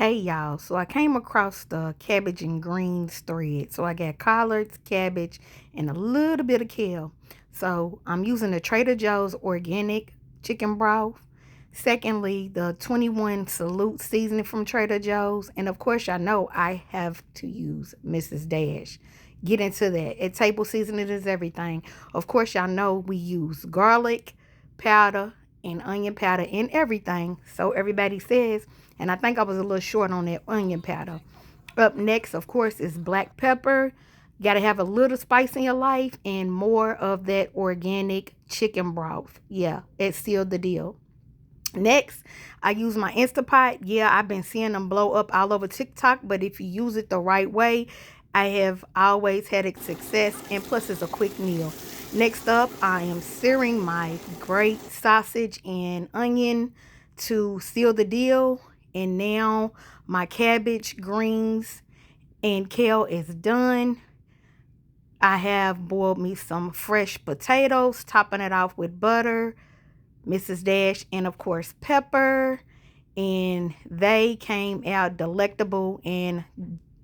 Hey y'all, so I came across the cabbage and greens thread. So I got collards, cabbage, and a little bit of kale. So I'm using the Trader Joe's organic chicken broth. Secondly, the 21 Salute seasoning from Trader Joe's. And of course, y'all know I have to use Mrs. Dash. Get into that. At table seasoning is everything. Of course, y'all know we use garlic powder and onion powder in everything. So everybody says, and I think I was a little short on that onion powder. Up next, of course, is black pepper. Got to have a little spice in your life and more of that organic chicken broth. Yeah, it sealed the deal. Next, I use my Instapot. Yeah, I've been seeing them blow up all over TikTok, but if you use it the right way, I have always had a success, and plus it's a quick meal. Next up, I am searing my great sausage and onion to seal the deal. And now my cabbage, greens, and kale is done. I have boiled me some fresh potatoes, topping it off with butter, Mrs. Dash, and of course pepper. And they came out delectable, and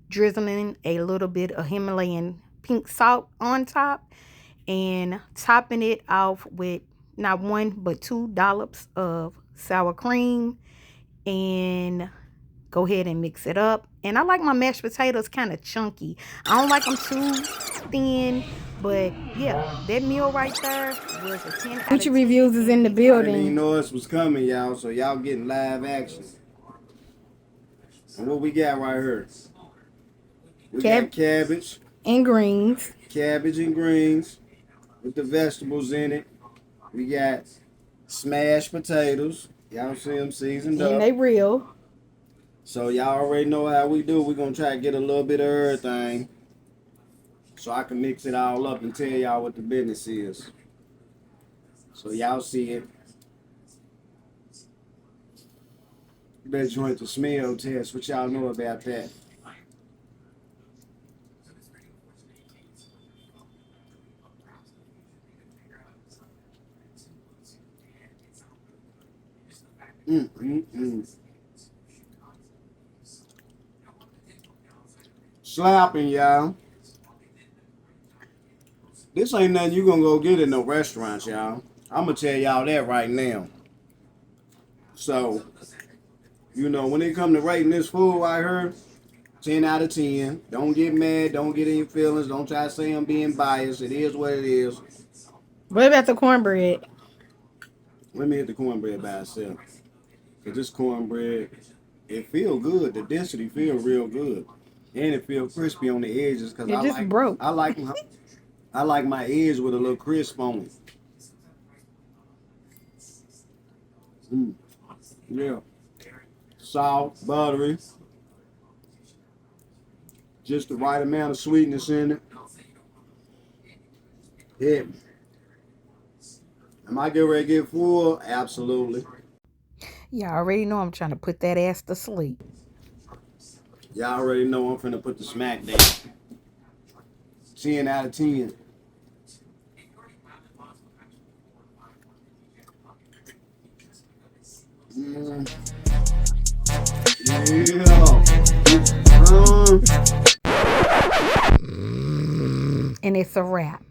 drizzling a little bit of Himalayan pink salt on top and topping it off with not one but 2 dollops of sour cream, and go ahead and mix it up. And I like my mashed potatoes kind of chunky. I don't like them too thin, but yeah, that meal right there was a 10 out of 10. Future reviews is in the I building. didn't even know this was coming, y'all. So y'all getting live action. And what we got right here? We got cabbage and greens. Cabbage and greens with the vegetables in it. We got smashed potatoes. Y'all see them seasoned up. And they real. So y'all already know how we do. We're going to try to get a little bit of everything so I can mix it all up and tell y'all what the business is. So y'all see it. You better join the smell test. What y'all know about that? Slapping, y'all. This ain't nothing you gonna go get in no restaurants, y'all. I'm gonna tell y'all that right now. So, you know, when it come to rating this food right here, 10 out of 10. Don't get mad. Don't get in your feelings. Don't try to say I'm being biased. It is what it is. What about the cornbread? Let me hit the cornbread by itself. Cause this cornbread, it feel good. The density feel real good, and it feel crispy on the edges. Cause I like my edge with a little crisp on it. Yeah, soft, buttery, just the right amount of sweetness in it. Yeah. Am I getting ready to get full? Absolutely. Y'all already know I'm trying to put that ass to sleep. Y'all already know I'm finna put the smack down. 10 out of 10. And it's a wrap.